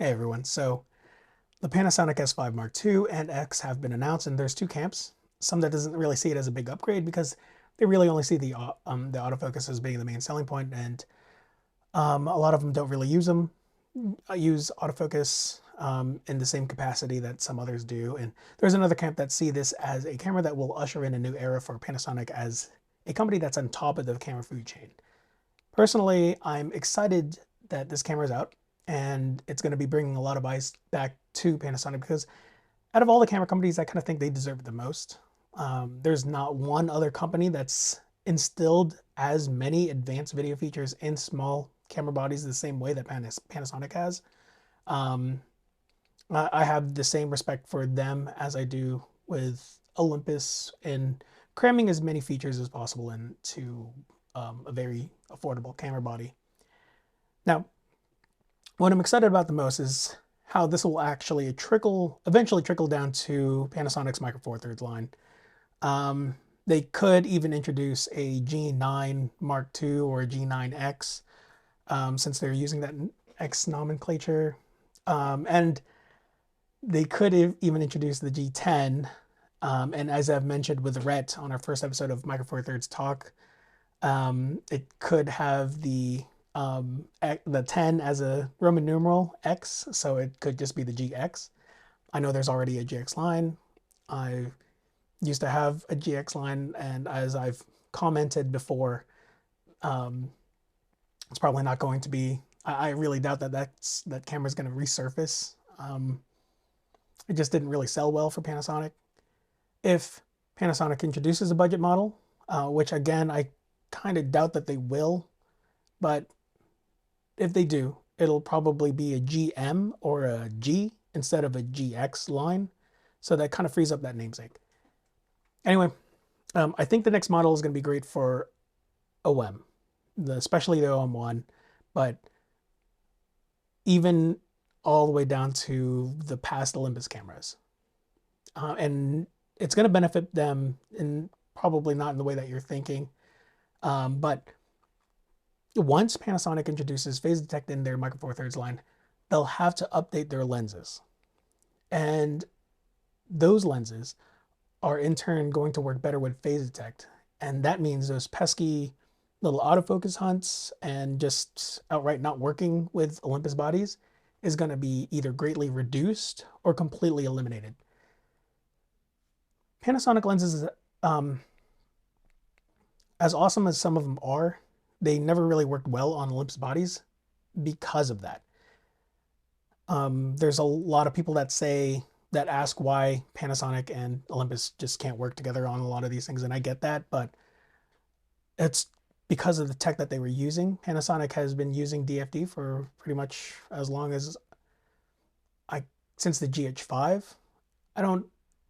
Hey everyone, so the Panasonic S5 Mark II and X have been announced, and there's two camps. Some that doesn't really see it as a big upgrade because they really only see the autofocus as being the main selling point, and a lot of them don't really use them. Use autofocus in the same capacity that some others do, and there's another camp that see this as a camera that will usher in a new era for Panasonic as a company that's on top of the camera food chain. Personally, I'm excited that this camera is out and it's going to be bringing a lot of eyes back to Panasonic because out of all the camera companies, I kind of think they deserve it the most. There's not one other company that's instilled as many advanced video features in small camera bodies the same way that Panasonic has. Um, I have the same respect for them as I do with Olympus in cramming as many features as possible into a very affordable camera body. Now, what I'm excited about the most is how this will actually eventually trickle down to Panasonic's Micro Four Thirds line. They could even introduce a G9 Mark II or a G9X, since they're using that X nomenclature. And they could even introduce the G10. And as I've mentioned with Rhett on our first episode of Micro Four Thirds Talk, it could have the 10 as a Roman numeral X, so it could just be the GX. I know there's already a GX line. I used to have a GX line, and as I've commented before, it's probably not going to be. I really doubt that camera's going to resurface. It just didn't really sell well for Panasonic. If Panasonic introduces a budget model, which again I kind of doubt that they will, but if they do, it'll probably be a GM or a G instead of a GX line. So that kind of frees up that namesake. Anyway, I think the next model is going to be great for OM, especially the OM1, but even all the way down to the past Olympus cameras. And it's going to benefit them, in probably not in the way that you're thinking. But once Panasonic introduces phase detect in their Micro Four Thirds line, they'll have to update their lenses. And those lenses are in turn going to work better with phase detect. And that means those pesky little autofocus hunts and just outright not working with Olympus bodies is going to be either greatly reduced or completely eliminated. Panasonic lenses, as awesome as some of them are, they never really worked well on Olympus bodies because of that. There's a lot of people that ask why Panasonic and Olympus just can't work together on a lot of these things, and I get that, but it's because of the tech that they were using. Panasonic has been using DFD for pretty much as long as since the GH5.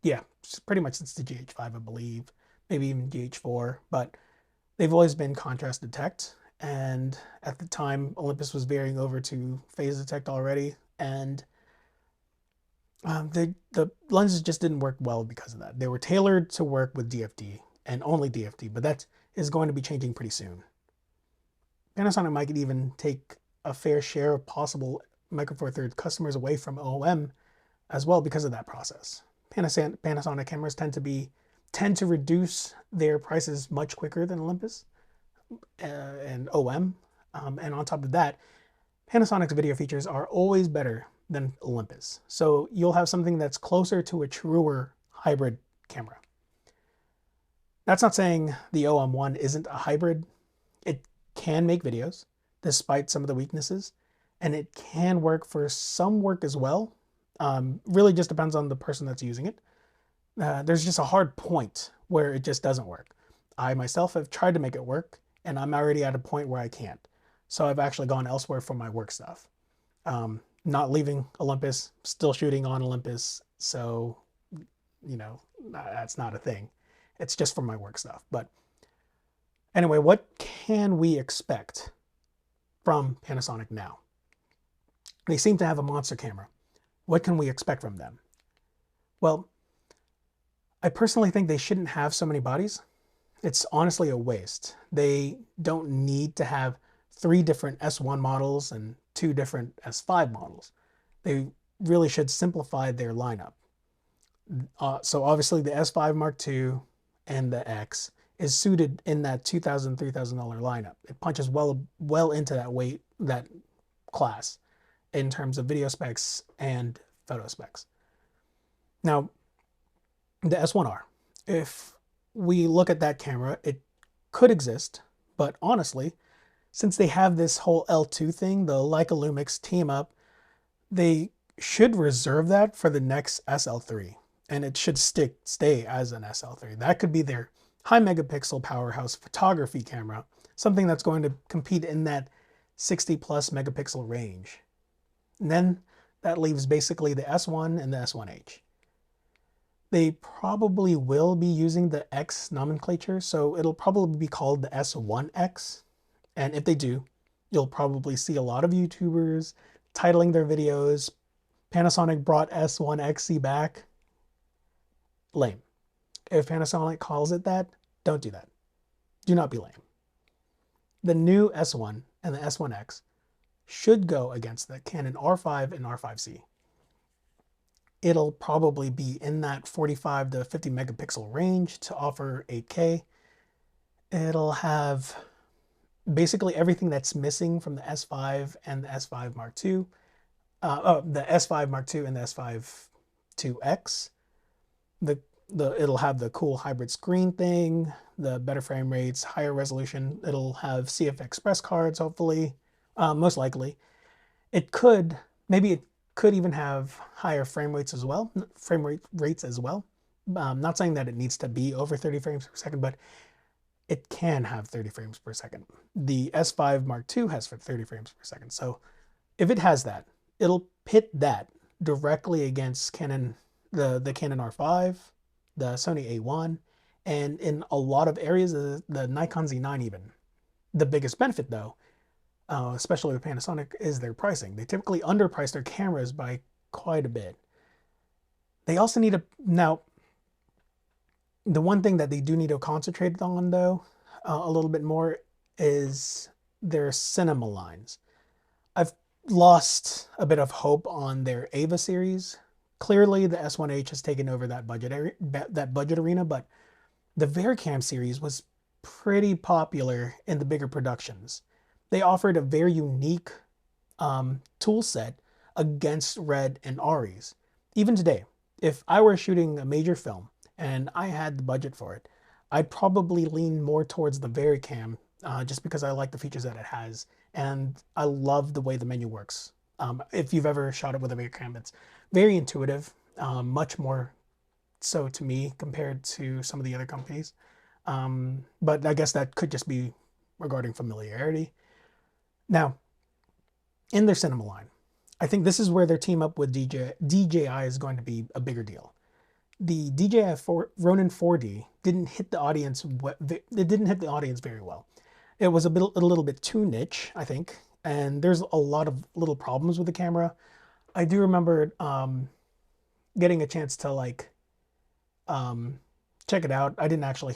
Yeah, pretty much since the GH5, I believe, maybe even GH4, but they've always been contrast detect. And at the time, Olympus was veering over to phase detect already, and the lenses just didn't work well because of that. They were tailored to work with DFD and only DFD, but that is going to be changing pretty soon. Panasonic might even take a fair share of possible Micro Four Thirds customers away from OM as well because of that process. Panasonic cameras tend to reduce their prices much quicker than Olympus and OM. And on top of that, Panasonic's video features are always better than Olympus. So you'll have something that's closer to a truer hybrid camera. That's not saying the OM1 isn't a hybrid. It can make videos despite some of the weaknesses, and it can work for some work as well. Really just depends on the person that's using it. There's just a hard point where it just doesn't work. I myself have tried to make it work, and I'm already at a point where I can't. So I've actually gone elsewhere for my work stuff. Not leaving Olympus, still shooting on Olympus. So, that's not a thing. It's just for my work stuff. But anyway, what can we expect from Panasonic now? They seem to have a monster camera. What can we expect from them? Well, I personally think they shouldn't have so many bodies. It's honestly a waste. They don't need to have 3 different S1 models and 2 different S5 models. They really should simplify their lineup. So obviously the S5 Mark II and the X is suited in that $2,000, $3,000 lineup. It punches well into that class in terms of video specs and photo specs. Now, the S1R, if we look at that camera, it could exist, but honestly, since they have this whole L2 thing, the Leica Lumix team up, they should reserve that for the next SL3, and it should stay as an SL3. That could be their high megapixel powerhouse photography camera, something that's going to compete in that 60 plus megapixel range. And then that leaves basically the S1 and the S1H. They probably will be using the X nomenclature, so it'll probably be called the S1X. And if they do, you'll probably see a lot of YouTubers titling their videos, Panasonic brought S1XC back. Lame. If Panasonic calls it that, don't do that. Do not be lame. The new S1 and the S1X should go against the Canon R5 and R5C. It'll probably be in that 45 to 50 megapixel range to offer 8K. It'll have basically everything that's missing from the S5 and the S5 Mark II. The S5 Mark II and the S5 IIX. It'll have the cool hybrid screen thing, the better frame rates, higher resolution. It'll have CF Express cards, hopefully, most likely. It could even have higher frame rates as well. Not saying that it needs to be over 30 frames per second, but it can have 30 frames per second. The S5 Mark II has 30 frames per second. So if it has that, it'll pit that directly against Canon, the Canon R5, the Sony A1, and in a lot of areas, the Nikon Z9 even. The biggest benefit though, especially with Panasonic, is their pricing. They typically underprice their cameras by quite a bit. They also need now, the one thing that they do need to concentrate on though, a little bit more, is their cinema lines. I've lost a bit of hope on their Ava series. Clearly the S1H has taken over that budget arena, but the Varicam series was pretty popular in the bigger productions. They offered a very unique tool set against Red and Aries. Even today, if I were shooting a major film and I had the budget for it, I'd probably lean more towards the Varicam just because I like the features that it has, and I love the way the menu works. If you've ever shot it with a Varicam, it's very intuitive, much more so to me compared to some of the other companies. But I guess that could just be regarding familiarity. Now, in their cinema line, I think this is where their team up with DJI is going to be a bigger deal. The DJI Ronin 4D didn't hit the audience. It didn't hit the audience very well. It was a little bit too niche, I think, and there's a lot of little problems with the camera. I do remember getting a chance to check it out. I didn't actually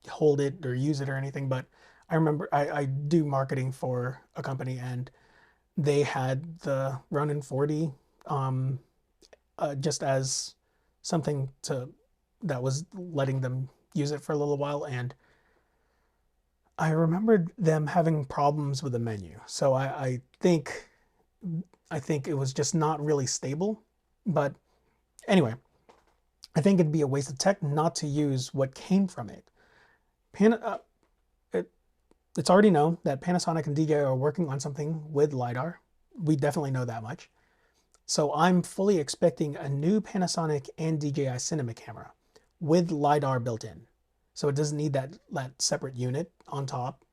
hold it or use it or anything, but I remember I do marketing for a company, and they had the Ronin 4D just as something that was letting them use it for a little while, and I remembered them having problems with the menu. So I think it was just not really stable. But anyway, I think it'd be a waste of tech not to use what came from it. It's already known that Panasonic and DJI are working on something with LiDAR. We definitely know that much. So I'm fully expecting a new Panasonic and DJI cinema camera with LiDAR built in. So it doesn't need that separate unit on top.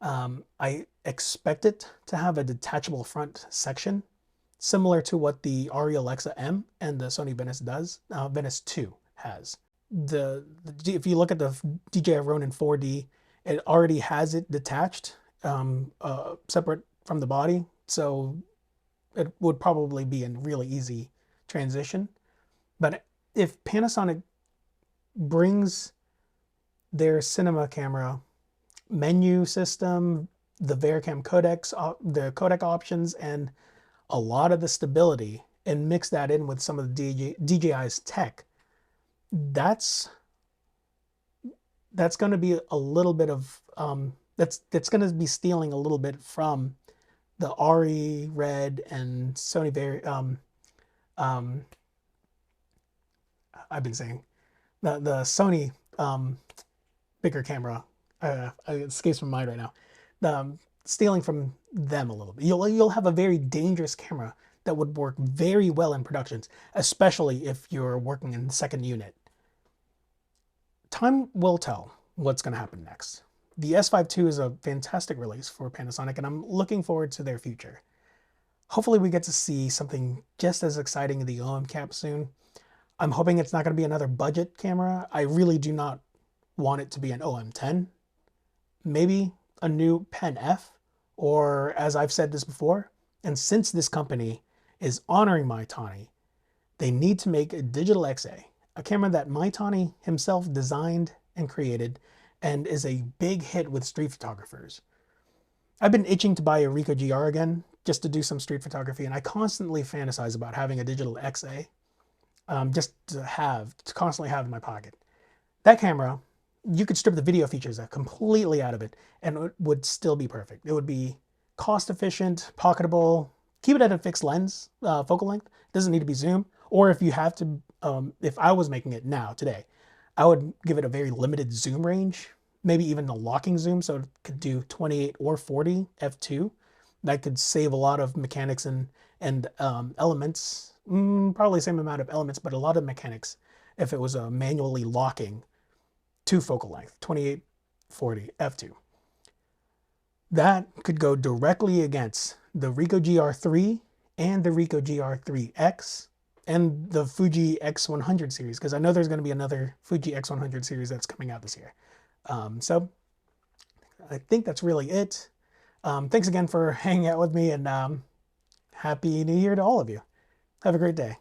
I expect it to have a detachable front section, similar to what the Arri Alexa M and the Sony Venice 2 has. If you look at the DJI Ronin 4D, it already has it detached, separate from the body. So it would probably be a really easy transition. But if Panasonic brings their cinema camera menu system, the Varicam codecs, the codec options, and a lot of the stability and mix that in with some of the DJI's tech, that's going to be a little bit of that's going to be stealing a little bit from the RE Red and Sony I've been saying the Sony bigger camera. It escapes my mind right now. Stealing from them a little bit. You'll have a very dangerous camera that would work very well in productions, especially if you're working in the second unit. Time will tell what's going to happen next. The S5 II is a fantastic release for Panasonic, and I'm looking forward to their future. Hopefully we get to see something just as exciting in the OM camp soon. I'm hoping it's not going to be another budget camera. I really do not want it to be an OM10. Maybe a new Pen F, or as I've said this before, and since this company is honoring Maitani, they need to make a digital XA, a camera that Maitani himself designed and created and is a big hit with street photographers. I've been itching to buy a Ricoh GR again just to do some street photography, and I constantly fantasize about having a digital XA just to constantly have in my pocket. That camera, you could strip the video features completely out of it and it would still be perfect. It would be cost efficient, pocketable, keep it at a fixed lens, focal length. It doesn't need to be zoom. Or if you have to, if I was making it now, today, I would give it a very limited zoom range, maybe even a locking zoom, so it could do 28 or 40 f2. That could save a lot of mechanics and elements, probably the same amount of elements, but a lot of mechanics if it was manually locking to focal length, 28, 40 f2. That could go directly against the Ricoh GR3 and the Ricoh GR3X and the Fuji X100 series, because I know there's going to be another Fuji X100 series that's coming out this year. So I think that's really it. Thanks again for hanging out with me, and Happy New Year to all of you. Have a great day.